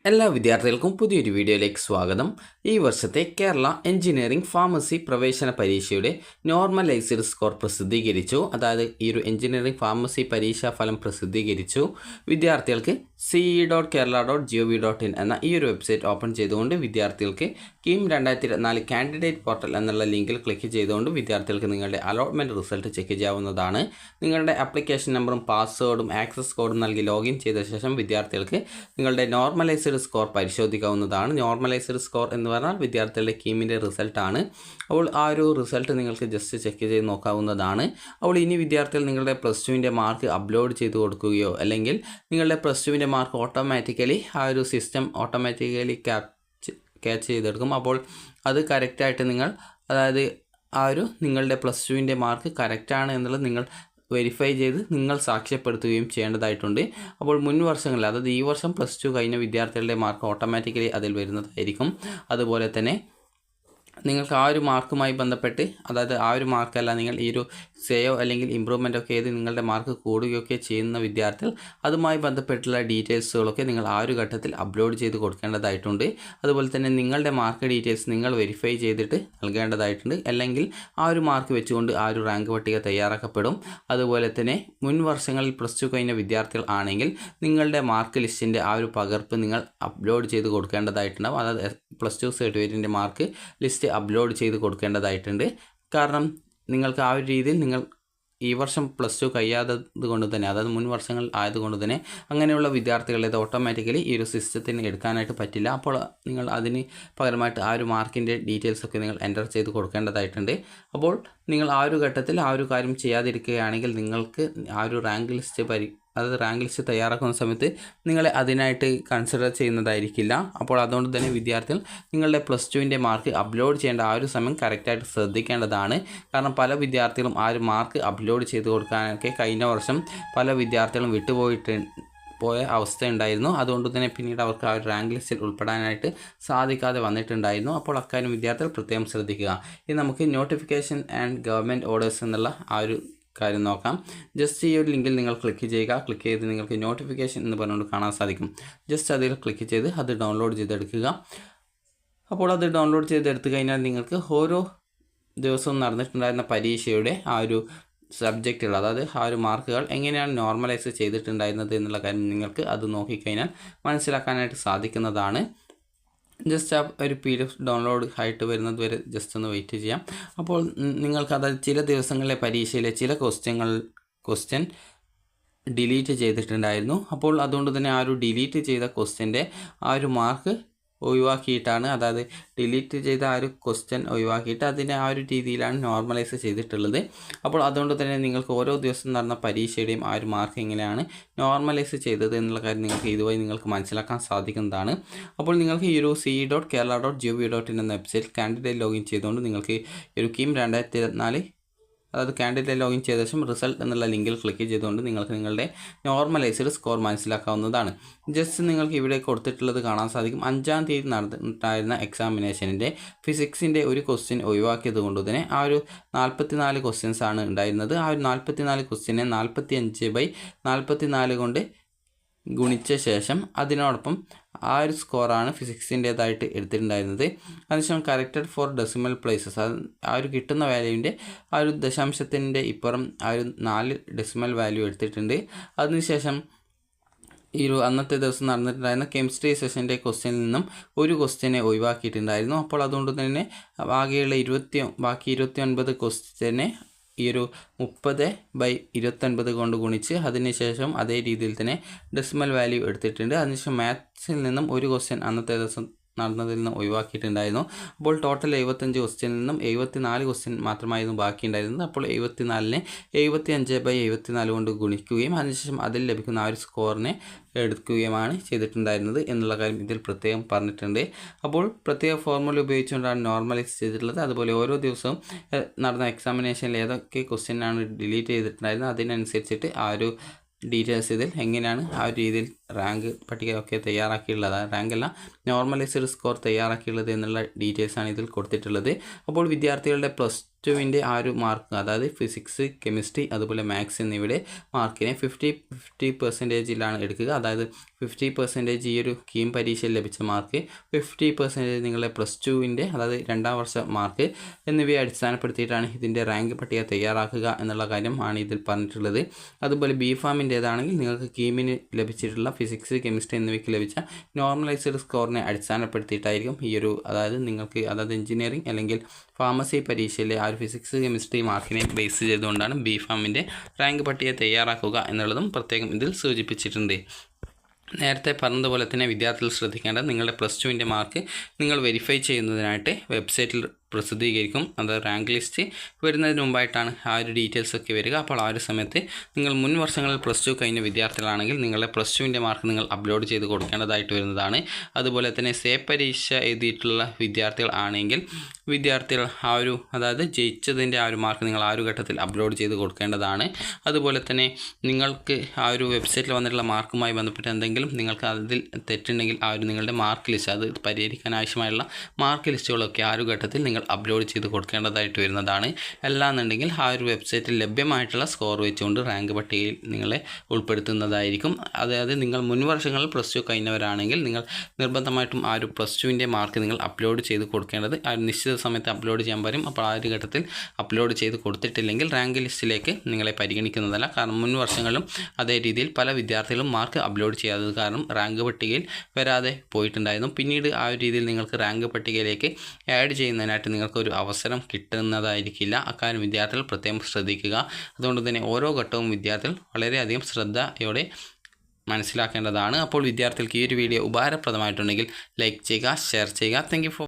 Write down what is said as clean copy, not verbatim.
എല്ലാ വിദ്യാർത്ഥികൾക്കും പുതിയൊരു വീഡിയോയിലേക്ക് സ്വാഗതം. ഈ വർഷത്തെ കേരള എഞ്ചിനീയറിംഗ് ഫാർമസി പ്രവേശന പരീക്ഷയുടെ നോർമലൈസ്ഡ് സ്കോർ പ്രസിദ്ധീകരിച്ചു. അതായത് ഈ ഒരു എഞ്ചിനീയറിംഗ് ഫാർമസി പരീക്ഷാ ഫലം പ്രസിദ്ധീകരിച്ചു. വിദ്യാർത്ഥികൾക്ക് ce.kerala.gov.in എന്ന ഈ ഒരു വെബ്സൈറ്റ് ഓപ്പൺ ചെയ്തുകൊണ്ട് വിദ്യാർത്ഥികൾക്ക് കീം 2024 കാൻഡിഡേറ്റ് പോർട്ടൽ എന്നുള്ള ലിങ്കിൽ ക്ലിക്ക് ചെയ്തുകൊണ്ട് വിദ്യാർത്ഥികൾക്ക് നിങ്ങളുടെ അലോട്ട്മെൻറ്റ് റിസൾട്ട് ചെക്ക് ചെയ്യാവുന്നതാണ്. നിങ്ങളുടെ ആപ്ലിക്കേഷൻ നമ്പറും പാസ്വേഡും ആക്സസ് കോഡും നൽകി ലോഗിൻ ചെയ്ത ശേഷം വിദ്യാർത്ഥികൾക്ക് നിങ്ങളുടെ നോർമലൈസ്ഡ് സ്കോർ പരിശോധിക്കാവുന്നതാണ്. നോർമലൈസ്ഡ് സ്കോർ എന്ന് പറഞ്ഞാൽ വിദ്യാർത്ഥികളുടെ കീമിൻ്റെ റിസൾട്ടാണ്. അപ്പോൾ ആ ഒരു റിസൾട്ട് നിങ്ങൾക്ക് ജസ്റ്റ് ചെക്ക് ചെയ്ത് നോക്കാവുന്നതാണ്. അപ്പോൾ ഇനി വിദ്യാർത്ഥികൾ നിങ്ങളുടെ +2ൻ്റെ മാർക്ക് അപ്ലോഡ് ചെയ്ത് കൊടുക്കുകയോ അല്ലെങ്കിൽ നിങ്ങളുടെ +2ൻ്റെ മാർക്ക് ഓട്ടോമാറ്റിക്കലി ആ ഒരു സിസ്റ്റം ഓട്ടോമാറ്റിക്കലി ക്യാച്ച് ചെയ്തെടുക്കും. അപ്പോൾ അത് കറക്റ്റായിട്ട് നിങ്ങൾ അതായത് ആ ഒരു നിങ്ങളുടെ +2ൻ്റെ മാർക്ക് കറക്റ്റാണ് എന്നുള്ളത് നിങ്ങൾ വെരിഫൈ ചെയ്ത് നിങ്ങൾ സാക്ഷ്യപ്പെടുത്തുകയും ചെയ്യേണ്ടതായിട്ടുണ്ട്. അപ്പോൾ മുൻ വർഷങ്ങളിൽ അതായത് ഈ വർഷം +2 കഴിഞ്ഞ വിദ്യാർത്ഥികളുടെ മാർക്ക് ഓട്ടോമാറ്റിക്കലി അതിൽ വരുന്നതായിരിക്കും. അതുപോലെ തന്നെ നിങ്ങൾക്ക് ആ ഒരു മാർക്കുമായി ബന്ധപ്പെട്ട് അതായത് ആ ഒരു മാർക്കല്ല നിങ്ങൾ ഈ ഒരു സേയോ അല്ലെങ്കിൽ ഇമ്പ്രൂവ്മെൻ്റ് ഒക്കെ ചെയ്ത് നിങ്ങളുടെ മാർക്ക് കൂടുകയൊക്കെ ചെയ്യുന്ന വിദ്യാർത്ഥികൾ അതുമായി ബന്ധപ്പെട്ടുള്ള ഡീറ്റെയിൽസുകളൊക്കെ നിങ്ങൾ ആ ഒരു ഘട്ടത്തിൽ അപ്ലോഡ് ചെയ്ത് കൊടുക്കേണ്ടതായിട്ടുണ്ട്. അതുപോലെ തന്നെ നിങ്ങളുടെ മാർക്ക് ഡീറ്റെയിൽസ് നിങ്ങൾ വെരിഫൈ ചെയ്തിട്ട് നൽകേണ്ടതായിട്ടുണ്ട്. അല്ലെങ്കിൽ ആ ഒരു മാർക്ക് വെച്ചുകൊണ്ട് ആ ഒരു റാങ്ക് പട്ടിക തയ്യാറാക്കപ്പെടും. അതുപോലെ തന്നെ മുൻ വർഷങ്ങളിൽ +2 കഴിഞ്ഞ വിദ്യാർത്ഥികൾ ആണെങ്കിൽ നിങ്ങളുടെ മാർക്ക് ലിസ്റ്റിൻ്റെ ആ ഒരു പകർപ്പ് നിങ്ങൾ അപ്ലോഡ് ചെയ്ത് കൊടുക്കേണ്ടതായിട്ടുണ്ടാവും. അതായത് +2 സർട്ടിഫിക്കറ്റിൻ്റെ മാർക്ക് ലിസ്റ്റ് അപ്ലോഡ് ചെയ്ത് കൊടുക്കേണ്ടതായിട്ടുണ്ട്. കാരണം നിങ്ങൾക്ക് ആ ഒരു രീതിയിൽ നിങ്ങൾ ഈ വർഷം +2 കഴിയാത്തത് കൊണ്ട് തന്നെ അതായത് മുൻ വർഷങ്ങൾ ആയതുകൊണ്ട് തന്നെ അങ്ങനെയുള്ള വിദ്യാർത്ഥികളെ ഓട്ടോമാറ്റിക്കലി ഈ ഒരു സിസ്റ്റത്തിന് എടുക്കാനായിട്ട് പറ്റില്ല. അപ്പോൾ നിങ്ങൾ അതിന് പകരമായിട്ട് ആ ഒരു മാർക്കിൻ്റെ ഡീറ്റെയിൽസൊക്കെ നിങ്ങൾ എൻ്റർ ചെയ്ത് കൊടുക്കേണ്ടതായിട്ടുണ്ട്. അപ്പോൾ നിങ്ങൾ ആ ഒരു ഘട്ടത്തിൽ ആ ഒരു കാര്യം ചെയ്യാതിരിക്കുകയാണെങ്കിൽ നിങ്ങൾക്ക് ആ ഒരു റാങ്ക് ലിസ്റ്റ് തയ്യാറാക്കുന്ന സമയത്ത് നിങ്ങളെ അതിനായിട്ട് കൺസിഡർ ചെയ്യുന്നതായിരിക്കില്ല. അപ്പോൾ അതുകൊണ്ട് തന്നെ വിദ്യാർത്ഥികൾ നിങ്ങളുടെ +2ൻ്റെ മാർക്ക് അപ്ലോഡ് ചെയ്യേണ്ട ആ ഒരു സമയം കറക്റ്റായിട്ട് ശ്രദ്ധിക്കേണ്ടതാണ്. കാരണം പല വിദ്യാർത്ഥികളും ആ ഒരു മാർക്ക് അപ്ലോഡ് ചെയ്ത് കൊടുക്കാനൊക്കെ കഴിഞ്ഞ വർഷം പല വിദ്യാർത്ഥികളും പോയ അവസ്ഥയുണ്ടായിരുന്നു. അതുകൊണ്ട് തന്നെ പിന്നീട് അവർക്ക് ആ ഒരു റാങ്ക് ലിസ്റ്റിൽ ഉൾപ്പെടാനായിട്ട് സാധിക്കാതെ വന്നിട്ടുണ്ടായിരുന്നു. അപ്പോൾ അക്കാര്യം വിദ്യാർത്ഥികൾ പ്രത്യേകം ശ്രദ്ധിക്കുക. ഇനി നമുക്ക് നോട്ടിഫിക്കേഷൻ ആൻഡ് ഗവൺമെൻറ് ഓർഡേഴ്സ് എന്നുള്ള ആ ഒരു കാര്യം നോക്കാം. ജസ്റ്റ് ഈ ഒരു ലിങ്കിൽ നിങ്ങൾ ക്ലിക്ക് ചെയ്യുക. ക്ലിക്ക് ചെയ്ത് നിങ്ങൾക്ക് നോട്ടിഫിക്കേഷൻ എന്ന് പറഞ്ഞുകൊണ്ട് കാണാൻ സാധിക്കും. ജസ്റ്റ് അതിൽ ക്ലിക്ക് ചെയ്ത് അത് ഡൗൺലോഡ് ചെയ്തെടുക്കുക. അപ്പോൾ അത് ഡൗൺലോഡ് ചെയ്തെടുത്തു കഴിഞ്ഞാൽ നിങ്ങൾക്ക് ഓരോ ദിവസവും നടന്നിട്ടുണ്ടായിരുന്ന പരീക്ഷയുടെ ആ ഒരു സബ്ജക്റ്റുകൾ അതായത് ആ ഒരു മാർക്കുകൾ എങ്ങനെയാണ് നോർമലൈസ് ചെയ്തിട്ടുണ്ടായിരുന്നത് എന്നുള്ള കാര്യം നിങ്ങൾക്ക് അത് നോക്കിക്കഴിഞ്ഞാൽ മനസ്സിലാക്കാനായിട്ട് സാധിക്കുന്നതാണ്. ജസ്റ്റ് ആ ഒരു PDF ഡൗൺലോഡ് ആയിട്ട് വരുന്നത് വരെ ജസ്റ്റ് ഒന്ന് വെയിറ്റ് ചെയ്യാം. അപ്പോൾ നിങ്ങൾക്ക് അതായത് ചില ദിവസങ്ങളിലെ പരീക്ഷയിലെ ചില ക്വസ്റ്റ്യൻ ഡിലീറ്റ് ചെയ്തിട്ടുണ്ടായിരുന്നു. അപ്പോൾ അതുകൊണ്ട് തന്നെ ആ ഒരു ഡിലീറ്റ് ചെയ്ത ക്വസ്റ്റ്യൻ്റെ ആ ഒരു മാർക്ക് ഒഴിവാക്കിയിട്ടാണ് അതായത് ഡിലീറ്റ് ചെയ്ത ആ ഒരു ക്വസ്റ്റ്യൻ ഒഴിവാക്കിയിട്ട് അതിനെ ആ ഒരു രീതിയിലാണ് നോർമലൈസ് ചെയ്തിട്ടുള്ളത്. അപ്പോൾ അതുകൊണ്ട് തന്നെ നിങ്ങൾക്ക് ഓരോ ദിവസം നടന്ന പരീക്ഷയുടെയും ആ ഒരു മാർക്ക് എങ്ങനെയാണ് നോർമലൈസ് ചെയ്തത് എന്നുള്ള കാര്യം നിങ്ങൾക്ക് ഇതുവഴി നിങ്ങൾക്ക് മനസ്സിലാക്കാൻ സാധിക്കുന്നതാണ്. അപ്പോൾ നിങ്ങൾക്ക് ഈ ഒരു ce.kerala.gov.in എന്ന വെബ്സൈറ്റ് കാൻഡിഡേറ്റ് ലോഗിൻ ചെയ്തുകൊണ്ട് നിങ്ങൾക്ക് ഈ ഒരു കീം 2024 അതായത് കാൻഡിഡേറ്റ് ലോഗിൻ ചെയ്ത ശേഷം റിസൾട്ട് എന്നുള്ള ലിങ്കിൽ ക്ലിക്ക് ചെയ്തുകൊണ്ട് നിങ്ങൾക്ക് നിങ്ങളുടെ നോർമലൈസ്ഡ് സ്കോർ മനസ്സിലാക്കാവുന്നതാണ്. ജസ്റ്റ് നിങ്ങൾക്ക് ഇവിടെ കൊടുത്തിട്ടുള്ളത് കാണാൻ സാധിക്കും. 5-ാം തീയതി നടന്നിട്ടുണ്ടായിരുന്ന എക്സാമിനേഷനിൻ്റെ ഫിസിക്സിൻ്റെ ഒരു ക്വസ്റ്റ്യൻ ഒഴിവാക്കിയത് കൊണ്ട് തന്നെ ആ ഒരു 44 ക്വസ്റ്റ്യൻസ് ആണ് ഉണ്ടായിരുന്നത്. ആ ഒരു 44 ക്വസ്റ്റ്യനെ 45/44 കൊണ്ട് ഗുണിച്ച ശേഷം അതിനോടൊപ്പം ആ ഒരു സ്കോറാണ് ഫിസിക്സിൻ്റേതായിട്ട് എടുത്തിട്ടുണ്ടായിരുന്നത്. അതിനുശേഷം കറക്റ്റഡ് ഫോർ ഡെസിമൽ പ്ലേസസ് ആ ഒരു കിട്ടുന്ന വാല്യൂവിൻ്റെ ആ ഒരു ദശാംശത്തിൻ്റെ ഇപ്പുറം ആ ഒരു 4 ഡെസിമൽ വാല്യൂ എടുത്തിട്ടുണ്ട്. അതിനുശേഷം ഈ ഒരു അന്നത്തെ ദിവസം നടന്നിട്ടുണ്ടായിരുന്ന കെമിസ്ട്രി സെഷൻ്റെ ക്വസ്റ്റ്യനിൽ നിന്നും ഒരു ക്വസ്റ്റ്യനെ ഒഴിവാക്കിയിട്ടുണ്ടായിരുന്നു. അപ്പോൾ അതുകൊണ്ട് തന്നെ ബാക്കിയുള്ള 29 ക്വസ്റ്റ്യനെ ഈ ഒരു 30/29 കൊണ്ട് ഗുണിച്ച് അതിനുശേഷം അതേ രീതിയിൽ തന്നെ ഡെസിമൽ വാല്യൂ എടുത്തിട്ടുണ്ട്. അതിനുശേഷം മാത്സിൽ നിന്നും ഒരു ക്വസ്റ്റ്യൻ അന്നത്തെ ദിവസം നടന്നതിൽ നിന്ന് ഒഴിവാക്കിയിട്ടുണ്ടായിരുന്നു. അപ്പോൾ ടോട്ടൽ 75 ക്വസ്റ്റ്യനിൽ നിന്നും 74 ക്വസ്റ്റ്യൻ മാത്രമായിരുന്നു ബാക്കിയുണ്ടായിരുന്നത്. അപ്പോൾ 74നെ 75/74 കൊണ്ട് ഗുണിക്കുകയും അതിനുശേഷം അതിൽ ലഭിക്കുന്ന ആ ഒരു സ്കോറിനെ എടുക്കുകയുമാണ് ചെയ്തിട്ടുണ്ടായിരുന്നത് എന്നുള്ള കാര്യം ഇതിൽ പ്രത്യേകം പറഞ്ഞിട്ടുണ്ട്. അപ്പോൾ പ്രത്യേക ഫോർമുല ഉപയോഗിച്ചുകൊണ്ടാണ് നോർമലൈസ് ചെയ്തിട്ടുള്ളത്. അതുപോലെ ഓരോ ദിവസവും നടന്ന എക്സാമിനേഷനിൽ ഏതൊക്കെ ക്വസ്റ്റ്യനാണ് ഡിലീറ്റ് ചെയ്തിട്ടുണ്ടായിരുന്നത് അതിനനുസരിച്ചിട്ട് ആ ഒരു ഡീറ്റെയിൽസ് ഇതിൽ എങ്ങനെയാണ് ആ ഒരു രീതിയിൽ റാങ്ക് പട്ടികയൊക്കെ തയ്യാറാക്കിയുള്ളത്, റാങ്കല്ല നോർമലൈസ്ഡ് സ്കോർ തയ്യാറാക്കിയുള്ളത് എന്നുള്ള ഡീറ്റെയിൽസാണ് ഇതിൽ കൊടുത്തിട്ടുള്ളത്. അപ്പോൾ വിദ്യാർത്ഥികളുടെ ടുവിൻ്റെ ആ ഒരു മാർക്ക്, അതായത് ഫിസിക്സ്, കെമിസ്ട്രി അതുപോലെ മാത്സ് എന്നിവയുടെ മാർക്കിനെ 50% എടുക്കുക. അതായത് 50% ഈ ഒരു കീം പരീക്ഷയിൽ ലഭിച്ച മാർക്ക്, 50% നിങ്ങളുടെ പ്ലസ് ടുവിൻ്റെ അതായത് 2ാം വർഷ മാർക്ക് എന്നിവയെ അടിസ്ഥാനപ്പെടുത്തിയിട്ടാണ് ഇതിൻ്റെ റാങ്ക് പട്ടിക തയ്യാറാക്കുക എന്നുള്ള കാര്യം ആണ് ഇതിൽ പറഞ്ഞിട്ടുള്ളത്. അതുപോലെ ബിഫാമിൻ്റേതാണെങ്കിൽ നിങ്ങൾക്ക് കീമിന് ലഭിച്ചിട്ടുള്ള ഫിസിക്സ്, കെമിസ്ട്രി എന്നിവയ്ക്ക് ലഭിച്ച നോർമലൈസ്ഡ് സ്കോറിനെ അടിസ്ഥാനപ്പെടുത്തിയിട്ടായിരിക്കും ഈ ഒരു അതായത് നിങ്ങൾക്ക് അതായത് എഞ്ചിനീയറിംഗ് അല്ലെങ്കിൽ ഫാർമസി പരീക്ഷയിലെ ആ ഒരു ഫിസിക്സ്, കെമിസ്ട്രി മാർക്കിനെ ബേസ് ചെയ്തുകൊണ്ടാണ് ബിഫാമിൻ്റെ റാങ്ക് പട്ടിക തയ്യാറാക്കുക എന്നുള്ളതും പ്രത്യേകം ഇതിൽ സൂചിപ്പിച്ചിട്ടുണ്ട്. നേരത്തെ പറഞ്ഞതുപോലെ തന്നെ വിദ്യാർത്ഥികൾ ശ്രദ്ധിക്കേണ്ടത് നിങ്ങളുടെ പ്ലസ് ടുവിൻ്റെ മാർക്ക് നിങ്ങൾ വെരിഫൈ ചെയ്യുന്നതിനായിട്ട് വെബ്സൈറ്റിൽ പ്രസിദ്ധീകരിക്കും. അത് റാങ്ക് ലിസ്റ്റ് വരുന്നതിന് മുമ്പായിട്ടാണ് ആ ഒരു ഡീറ്റെയിൽസ് ഒക്കെ വരിക. അപ്പോൾ ആ ഒരു സമയത്ത് നിങ്ങൾ മുൻ വർഷങ്ങളിൽ പ്ലസ് ടു കഴിഞ്ഞ വിദ്യാർത്ഥികളാണെങ്കിൽ നിങ്ങളുടെ പ്ലസ് ടുവിൻ്റെ മാർക്ക് നിങ്ങൾ അപ്ലോഡ് ചെയ്ത് കൊടുക്കേണ്ടതായിട്ട് വരുന്നതാണ്. അതുപോലെ തന്നെ സേ പരീക്ഷ എഴുതിയിട്ടുള്ള വിദ്യാർത്ഥികൾ ആണെങ്കിൽ വിദ്യാർത്ഥികൾ ആ ഒരു അതായത് ജയിച്ചതിൻ്റെ ആ ഒരു മാർക്ക് നിങ്ങൾ ആ ഒരു ഘട്ടത്തിൽ അപ്ലോഡ് ചെയ്ത് കൊടുക്കേണ്ടതാണ്. അതുപോലെ തന്നെ നിങ്ങൾക്ക് ആ ഒരു വെബ്സൈറ്റിൽ വന്നിട്ടുള്ള മാർക്കുമായി ബന്ധപ്പെട്ട് എന്തെങ്കിലും നിങ്ങൾക്ക് അതിൽ തെറ്റുണ്ടെങ്കിൽ ആ ഒരു നിങ്ങളുടെ മാർക്ക് ലിസ്റ്റ് അത് പരിഹരിക്കാൻ ആവശ്യമായുള്ള മാർക്ക് ലിസ്റ്റുകളൊക്കെ ആ ഒരു ഘട്ടത്തിൽ നിങ്ങൾ അപ്ലോഡ് ചെയ്ത് കൊടുക്കേണ്ടതായിട്ട് വരുന്നതാണ്. അല്ലാന്നുണ്ടെങ്കിൽ ആ ഒരു വെബ്സൈറ്റിൽ ലഭ്യമായിട്ടുള്ള സ്കോർ വെച്ചുകൊണ്ട് റാങ്ക് പട്ടികയിൽ നിങ്ങളെ ഉൾപ്പെടുത്തുന്നതായിരിക്കും. അതായത് നിങ്ങൾ മുൻ വർഷങ്ങളിൽ പ്ലസ് ടു കഴിഞ്ഞവരാണെങ്കിൽ നിങ്ങൾ നിർബന്ധമായിട്ടും ആ ഒരു പ്ലസ് ടുവിൻ്റെ മാർക്ക് നിങ്ങൾ അപ്ലോഡ് ചെയ്ത് കൊടുക്കേണ്ടത് ആ ഒരു നിശ്ചിത സമയത്ത് അപ്ലോഡ് ചെയ്യാൻ പറയും. അപ്പോൾ ആ ഒരു ഘട്ടത്തിൽ അപ്ലോഡ് ചെയ്ത് കൊടുത്തിട്ടില്ലെങ്കിൽ റാങ്ക് ലിസ്റ്റിലേക്ക് നിങ്ങളെ പരിഗണിക്കുന്നതല്ല. കാരണം മുൻ വർഷങ്ങളിലും അതേ രീതിയിൽ പല വിദ്യാർത്ഥികളും മാർക്ക് അപ്ലോഡ് ചെയ്യാത്തത് കാരണം റാങ്ക് പട്ടികയിൽ വരാതെ പോയിട്ടുണ്ടായിരുന്നു. പിന്നീട് ആ ഒരു രീതിയിൽ നിങ്ങൾക്ക് റാങ്ക് പട്ടികയിലേക്ക് ആഡ് ചെയ്യുന്നതിനായിട്ട് നിങ്ങൾക്കൊരു അവസരം കിട്ടുന്നതായിരിക്കില്ല. അക്കാര്യം വിദ്യാർത്ഥികൾ പ്രത്യേകം ശ്രദ്ധിക്കുക. അതുകൊണ്ട് തന്നെ ഓരോ ഘട്ടവും വിദ്യാർത്ഥികൾ വളരെയധികം ശ്രദ്ധയോടെ മനസ്സിലാക്കേണ്ടതാണ്. അപ്പോൾ വിദ്യാർത്ഥികൾക്ക് ഈ ഒരു വീഡിയോ ഉപകാരപ്രദമായിട്ടുണ്ടെങ്കിൽ ലൈക്ക് ചെയ്യുക, ഷെയർ ചെയ്യുക. Thank you for